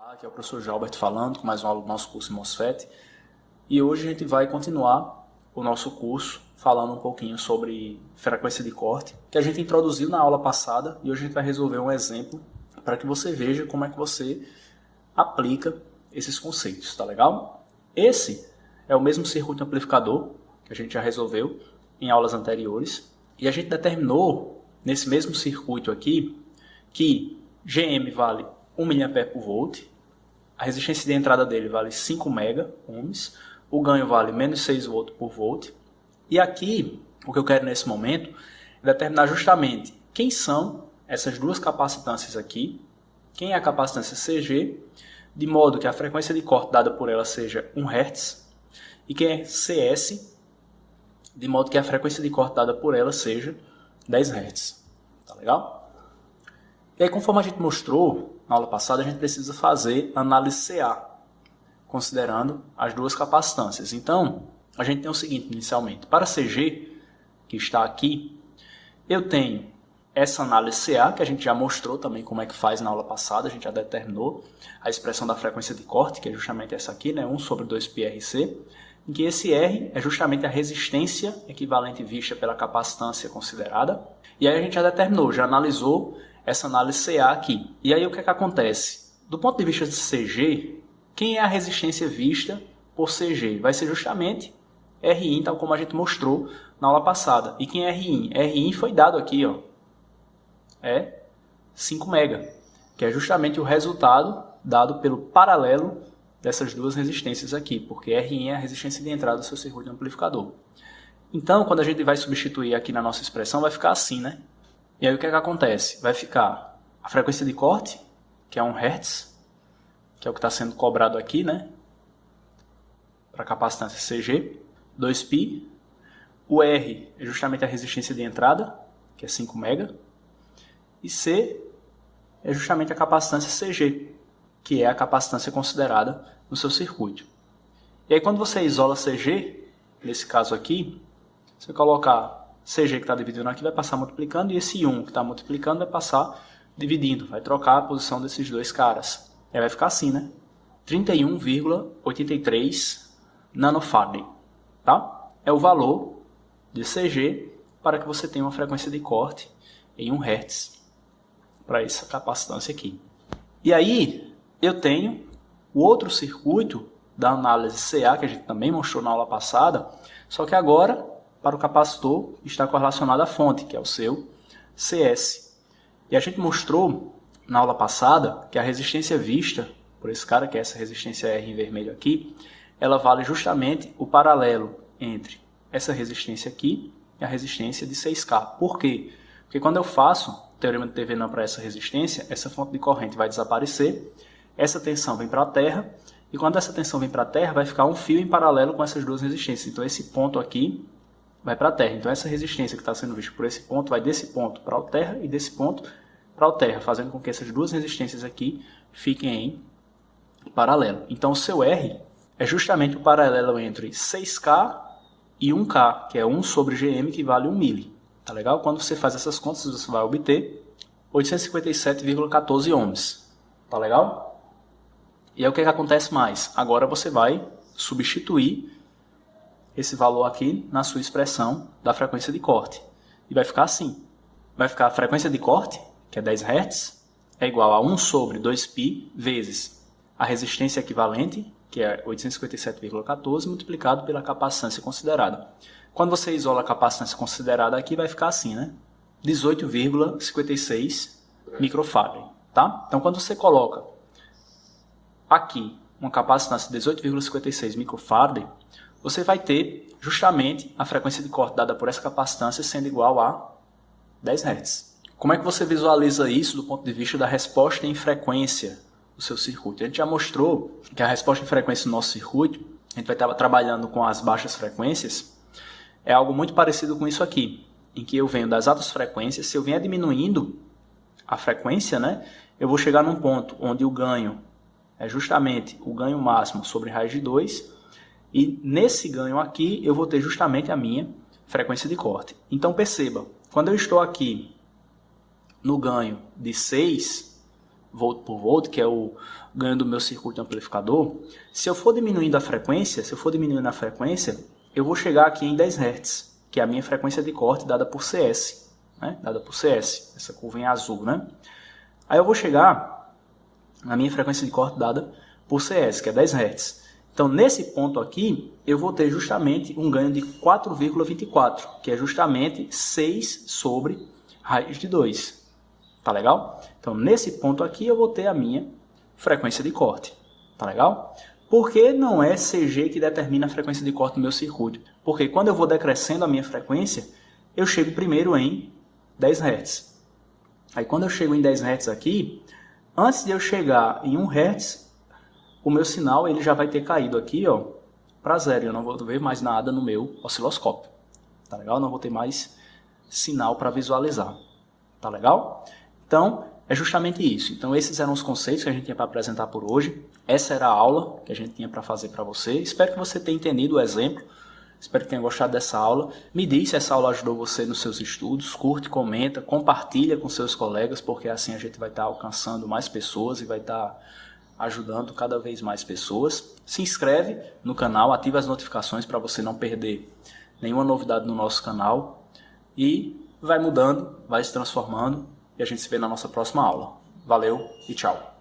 Olá, aqui é o professor Jalbert falando com mais um aula do nosso curso em MOSFET. E hoje a gente vai continuar o nosso curso falando um pouquinho sobre frequência de corte, que a gente introduziu na aula passada, e hoje a gente vai resolver um exemplo para que você veja como é que você aplica esses conceitos, tá legal? Esse é o mesmo circuito amplificador que a gente já resolveu em aulas anteriores, e a gente determinou nesse mesmo circuito aqui que GM vale 1 mA por volt, a resistência de entrada dele vale 5 MΩ, o ganho vale menos 6 V por volt. E aqui, o que eu quero nesse momento é determinar justamente quem são essas duas capacitâncias aqui, quem é a capacitância CG, de modo que a frequência de corte dada por ela seja 1 Hz, e quem é CS, de modo que a frequência de corte dada por ela seja 10 Hz. Tá legal? E aí, conforme a gente mostrou na aula passada, a gente precisa fazer análise CA, considerando as duas capacitâncias. Então, a gente tem o seguinte inicialmente. Para CG, que está aqui, eu tenho essa análise CA, que a gente já mostrou também como é que faz na aula passada, a gente já determinou a expressão da frequência de corte, que é justamente essa aqui, né? 1 sobre 2πRC, em que esse R é justamente a resistência equivalente vista pela capacitância considerada. E aí a gente já determinou, já analisou essa análise CA aqui. E aí o que é que acontece? Do ponto de vista de CG, quem é a resistência vista por CG? Vai ser justamente Rin, tal como a gente mostrou na aula passada. E quem é Rin? Rin foi dado aqui, ó. É 5 MΩ, que é justamente o resultado dado pelo paralelo dessas duas resistências aqui, porque Rin é a resistência de entrada do seu circuito amplificador. Então, quando a gente vai substituir aqui na nossa expressão, vai ficar assim, né? E aí o que é que acontece? Vai ficar a frequência de corte, que é 1 Hz, que é o que está sendo cobrado aqui, né? Para a capacitância CG, 2π. O R é justamente a resistência de entrada, que é 5 MΩ. E C é justamente a capacitância CG, que é a capacitância considerada no seu circuito. E aí quando você isola CG, nesse caso aqui, você colocar CG que está dividindo aqui vai passar multiplicando, e esse 1 que está multiplicando vai passar dividindo, vai trocar a posição desses dois caras. Aí vai ficar assim, né? 31,83 nanofarad, tá? É o valor de CG para que você tenha uma frequência de corte em 1 Hz para essa capacitância aqui. E aí eu tenho o outro circuito da análise CA, que a gente também mostrou na aula passada, só que agora para o capacitor está correlacionado à fonte, que é o seu CS. E a gente mostrou na aula passada que a resistência vista por esse cara, que é essa resistência R em vermelho aqui, ela vale justamente o paralelo entre essa resistência aqui e a resistência de 6K. Por quê? Porque quando eu faço o teorema de Thevenin para essa resistência, essa fonte de corrente vai desaparecer, essa tensão vem para a Terra, e quando essa tensão vem para a Terra, vai ficar um fio em paralelo com essas duas resistências. Então esse ponto aqui vai para a Terra. Então essa resistência que está sendo vista por esse ponto vai desse ponto para a Terra e desse ponto para a Terra, fazendo com que essas duas resistências aqui fiquem em paralelo. Então o seu R é justamente o paralelo entre 6K e 1K, que é 1 sobre GM, que vale 1 mili. Tá legal? Quando você faz essas contas, você vai obter 857,14 ohms. Tá legal? E aí o que acontece mais? Agora você vai substituir esse valor aqui na sua expressão da frequência de corte. E vai ficar assim. Vai ficar a frequência de corte, que é 10 Hz, é igual a 1 sobre 2π vezes a resistência equivalente, que é 857,14, multiplicado pela capacitância considerada. Quando você isola a capacitância considerada aqui, vai ficar assim, né? 18,56 microfarad, tá? Então, quando você coloca aqui uma capacitância de 18,56 microfarad, você vai ter justamente a frequência de corte dada por essa capacitância sendo igual a 10 Hz. Como é que você visualiza isso do ponto de vista da resposta em frequência do seu circuito? A gente já mostrou que a resposta em frequência do nosso circuito, a gente vai estar trabalhando com as baixas frequências, é algo muito parecido com isso aqui, em que eu venho das altas frequências, se eu vier diminuindo a frequência, né, eu vou chegar num ponto onde o ganho é justamente o ganho máximo sobre raiz de 2, e nesse ganho aqui eu vou ter justamente a minha frequência de corte. Então perceba, quando eu estou aqui no ganho de 6, volt por volt, que é o ganho do meu circuito amplificador, se eu for diminuindo a frequência, eu vou chegar aqui em 10 Hz, que é a minha frequência de corte dada por CS, né? Dada por CS, essa curva em azul, né? Aí eu vou chegar na minha frequência de corte dada por CS, que é 10 Hz. Então, nesse ponto aqui, eu vou ter justamente um ganho de 4,24, que é justamente 6 sobre raiz de 2. Tá legal? Então, nesse ponto aqui, eu vou ter a minha frequência de corte. Tá legal? Por que não é CG que determina a frequência de corte do meu circuito? Porque quando eu vou decrescendo a minha frequência, eu chego primeiro em 10 Hz. Aí, quando eu chego em 10 Hz aqui, antes de eu chegar em 1 Hz, o meu sinal ele já vai ter caído aqui, ó, para zero. Eu não vou ver mais nada no meu osciloscópio. Tá legal? Eu não vou ter mais sinal para visualizar. Tá legal? Então, é justamente isso. Então, esses eram os conceitos que a gente tinha para apresentar por hoje. Essa era a aula que a gente tinha para fazer para você. Espero que você tenha entendido o exemplo. Espero que tenha gostado dessa aula. Me diz se essa aula ajudou você nos seus estudos. Curte, comenta, compartilha com seus colegas, porque assim a gente vai estar alcançando mais pessoas e vai estar ajudando cada vez mais pessoas. Se inscreve no canal, ativa as notificações para você não perder nenhuma novidade no nosso canal. E vai mudando, vai se transformando. E a gente se vê na nossa próxima aula. Valeu e tchau!